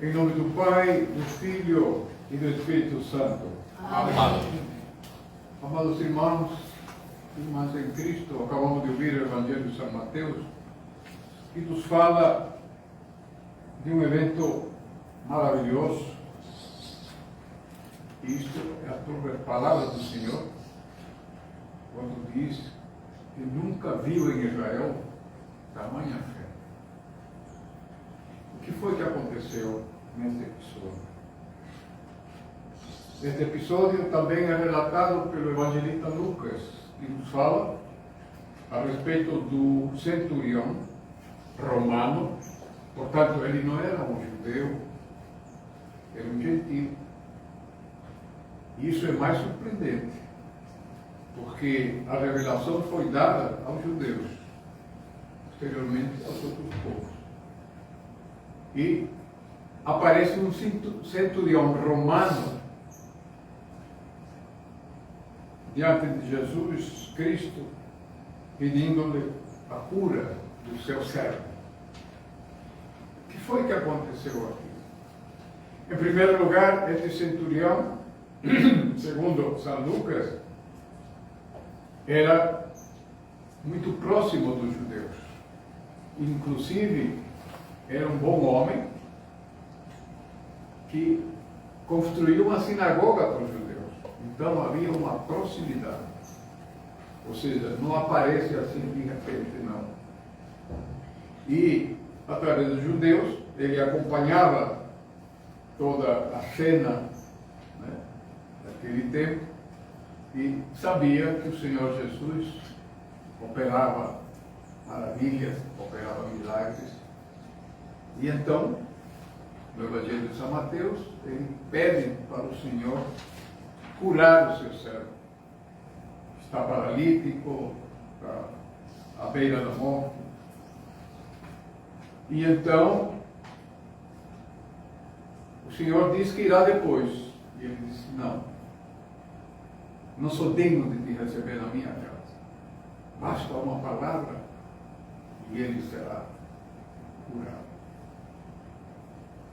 Em nome do Pai, do Filho e do Espírito Santo. Amém. Amados irmãos, irmãs em Cristo, acabamos de ouvir o Evangelho de São Mateus, que nos fala de um evento maravilhoso. E isto é a palavra do Senhor, quando diz que nunca viu em Israel tamanha fé. O que foi que aconteceu nesse episódio? Este episódio também é relatado pelo evangelista Lucas, que nos fala a respeito do centurião romano. Portanto, ele não era um judeu, era um gentio. E isso é mais surpreendente, porque a revelação foi dada aos judeus, posteriormente aos outros povos. E aparece um centurião romano diante de Jesus Cristo, pedindo-lhe a cura do seu servo. O que foi que aconteceu aqui? Em primeiro lugar, este centurião, segundo São Lucas, era muito próximo dos judeus. Inclusive, era um bom homem que construiu uma sinagoga para os judeus. Então havia uma proximidade. Ou seja, não aparece assim de repente, não. E, através dos judeus, ele acompanhava toda a cena, né, daquele tempo, e sabia que o Senhor Jesus operava maravilhas, operava milagres. E então, no Evangelho de São Mateus, ele pede para o Senhor curar o seu servo. Está paralítico, está à beira da morte. E então, o Senhor diz que irá depois. E ele disse, não sou digno de te receber na minha casa. Basta uma palavra e ele será curado.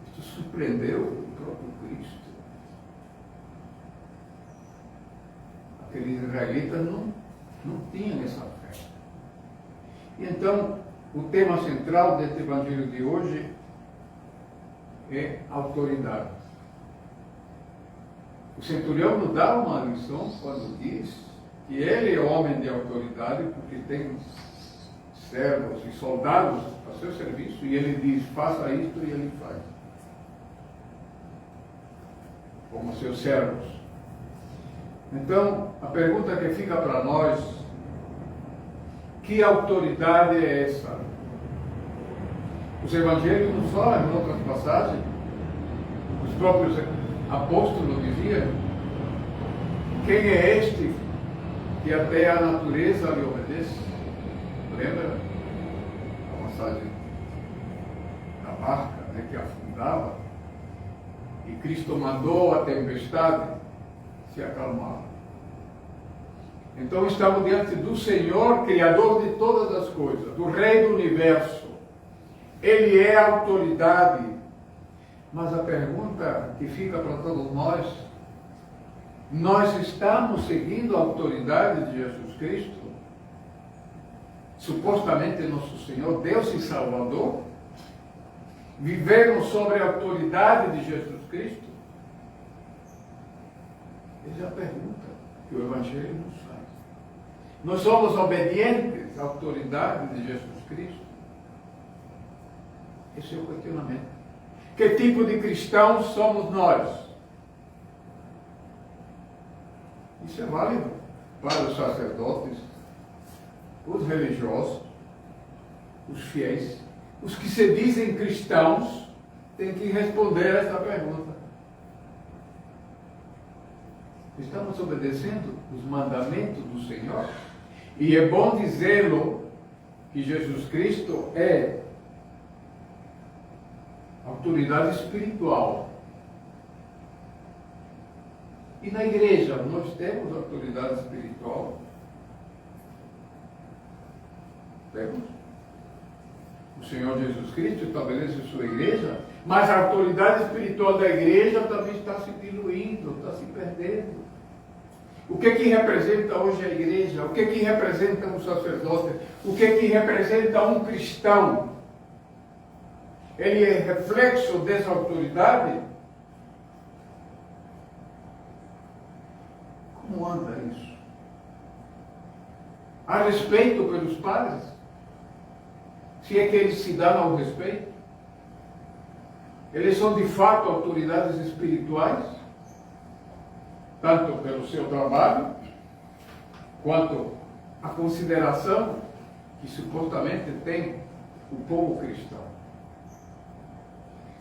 Isto surpreendeu o próprio Cristo. Aqueles israelitas não tinham essa fé. E então, o tema central deste evangelho de hoje é autoridade. O centurião nos dá uma lição quando diz que ele é homem de autoridade porque tem servos e soldados a seu serviço, e ele diz, faça isto, e ele faz. Como seus servos. Então, a pergunta que fica para nós, que autoridade é essa? Os evangelhos nos falam em outras passagens, os próprios apóstolos diziam, quem é este que até a natureza lhe obedece? Lembra a passagem da barca, né, que afundava, e Cristo mandou a tempestade se acalmar. Então estamos diante do Senhor, Criador de todas as coisas, do Rei do Universo. Ele é a autoridade. Mas a pergunta que fica para todos nós estamos seguindo a autoridade de Jesus Cristo? Supostamente nosso Senhor, Deus e Salvador? Vivemos sobre a autoridade de Jesus Cristo? Essa é a pergunta que o Evangelho nos faz. Nós somos obedientes à autoridade de Jesus Cristo? Esse é o questionamento. Que tipo de cristãos somos nós? Isso é válido para os sacerdotes, os religiosos, os fiéis, os que se dizem cristãos, têm que responder a essa pergunta. Estamos obedecendo os mandamentos do Senhor? E é bom dizê-lo que Jesus Cristo é autoridade espiritual. E na igreja nós temos autoridade espiritual? Temos. O Senhor Jesus Cristo estabelece sua igreja, mas a autoridade espiritual da igreja também está se diluindo, está se perdendo. O que representa hoje a igreja? O que representa um sacerdote? O que representa um cristão? Ele é reflexo dessa autoridade? Como anda isso? Há respeito pelos padres? Se é que eles se dão ao respeito? Eles são de fato autoridades espirituais? Tanto pelo seu trabalho, quanto a consideração que supostamente tem o povo cristão.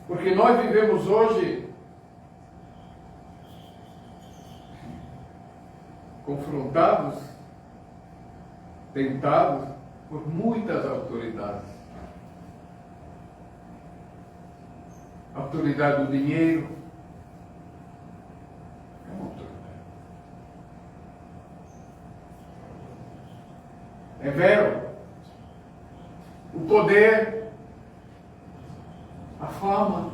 Porque nós vivemos hoje confrontados, tentados por muitas autoridades. Autoridade do dinheiro é uma autoridade. É vero. O poder, a fama,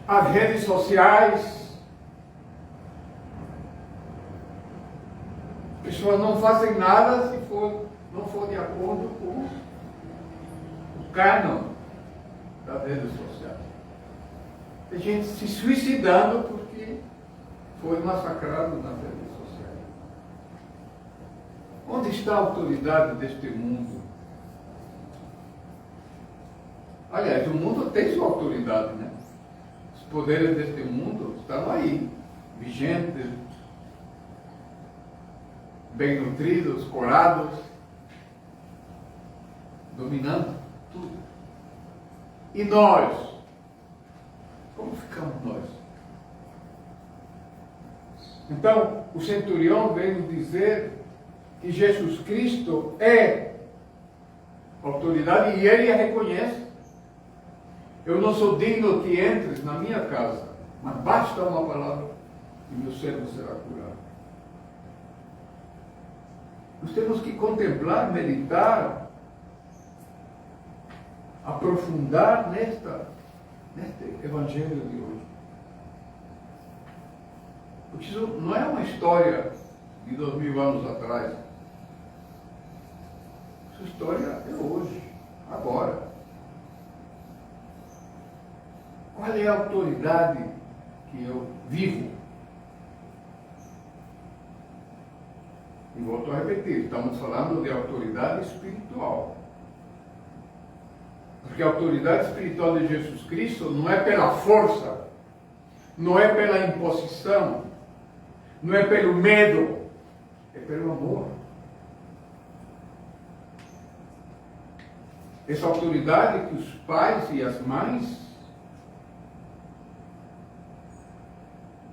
as redes sociais. As pessoas não fazem nada se não for de acordo com o cânon das redes sociais. Tem gente se suicidando porque foi massacrado nas redes sociais. Onde está a autoridade deste mundo? Aliás, o mundo tem sua autoridade, né? Os poderes deste mundo estão aí, vigentes, bem nutridos, corados, dominando tudo. E nós? Como ficamos nós? Então, o centurião veio nos dizer que Jesus Cristo é autoridade e ele a reconhece. Eu não sou digno que entres na minha casa, mas basta uma palavra e meu servo será curado. Nós temos que contemplar, meditar, aprofundar neste Evangelho de hoje. Porque isso não é uma história de 2000 anos atrás. Essa história é hoje, agora. Qual é a autoridade que eu vivo? E volto a repetir, estamos falando de autoridade espiritual. Porque a autoridade espiritual de Jesus Cristo não é pela força, não é pela imposição, não é pelo medo, é pelo amor. Essa autoridade que os pais e as mães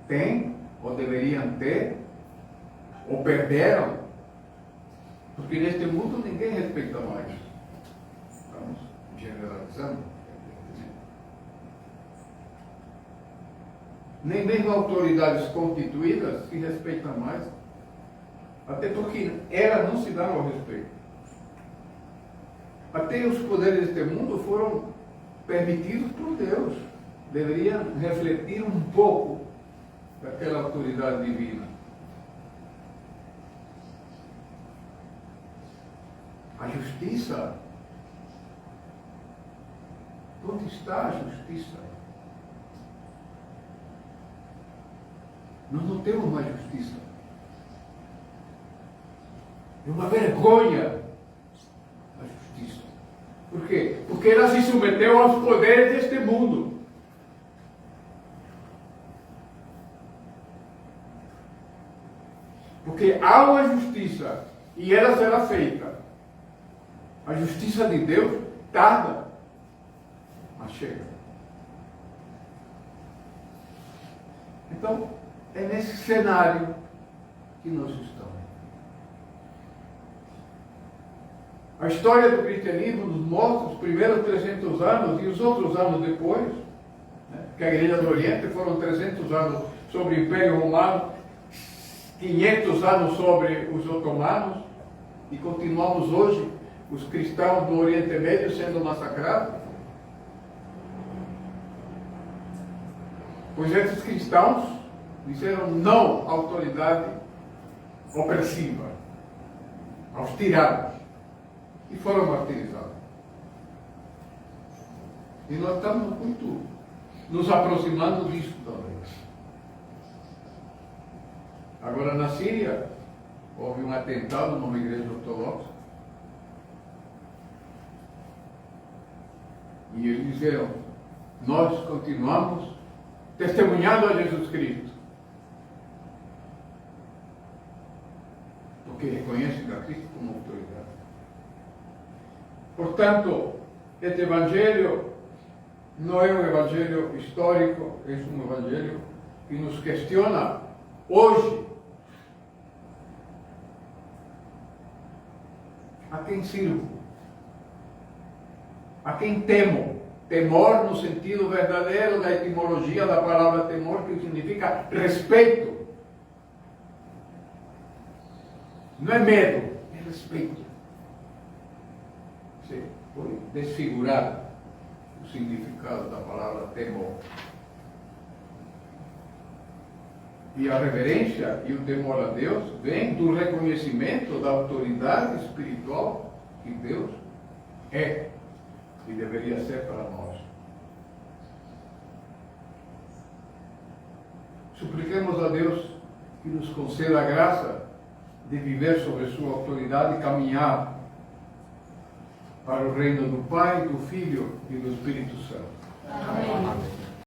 têm, ou deveriam ter, ou perderam, porque neste mundo ninguém respeita mais. Estamos generalizando. Nem mesmo autoridades constituídas se respeitam mais, até porque elas não se dão ao respeito. Até os poderes deste mundo foram permitidos por Deus. Deveriam refletir um pouco daquela autoridade divina. A justiça. Onde está a justiça? Nós não temos mais justiça. É uma vergonha a justiça. Por quê? Porque ela se submeteu aos poderes deste mundo. Porque há uma justiça e ela será feita. A justiça de Deus tarda, mas chega. Então, é nesse cenário que nós estamos. A história do cristianismo nos mostra os primeiros 300 anos e os outros anos depois, né? Que a Igreja do Oriente foram 300 anos sobre o Império Romano, 500 anos sobre os otomanos, e continuamos hoje os cristãos do Oriente Médio sendo massacrados? Pois esses cristãos disseram não à autoridade opressiva, aos tiranos, e foram martirizados. E nós estamos muito nos aproximando disso também. Agora, na Síria, houve um atentado numa igreja ortodoxa. E eles disseram: nós continuamos testemunhando a Jesus Cristo, porque reconhecem a Cristo como autoridade. Portanto, este Evangelho não é um Evangelho histórico, é um Evangelho que nos questiona hoje. A quem sirvo? A quem temo? Temor no sentido verdadeiro da etimologia da palavra temor, que significa respeito. Não é medo, é respeito. Foi desfigurado o significado da palavra temor. E a reverência e o temor a Deus vem do reconhecimento da autoridade espiritual que Deus é e deveria ser para nós. Supliquemos a Deus que nos conceda a graça de viver sob sua autoridade e caminhar para o reino do Pai, do Filho e do Espírito Santo. Amém.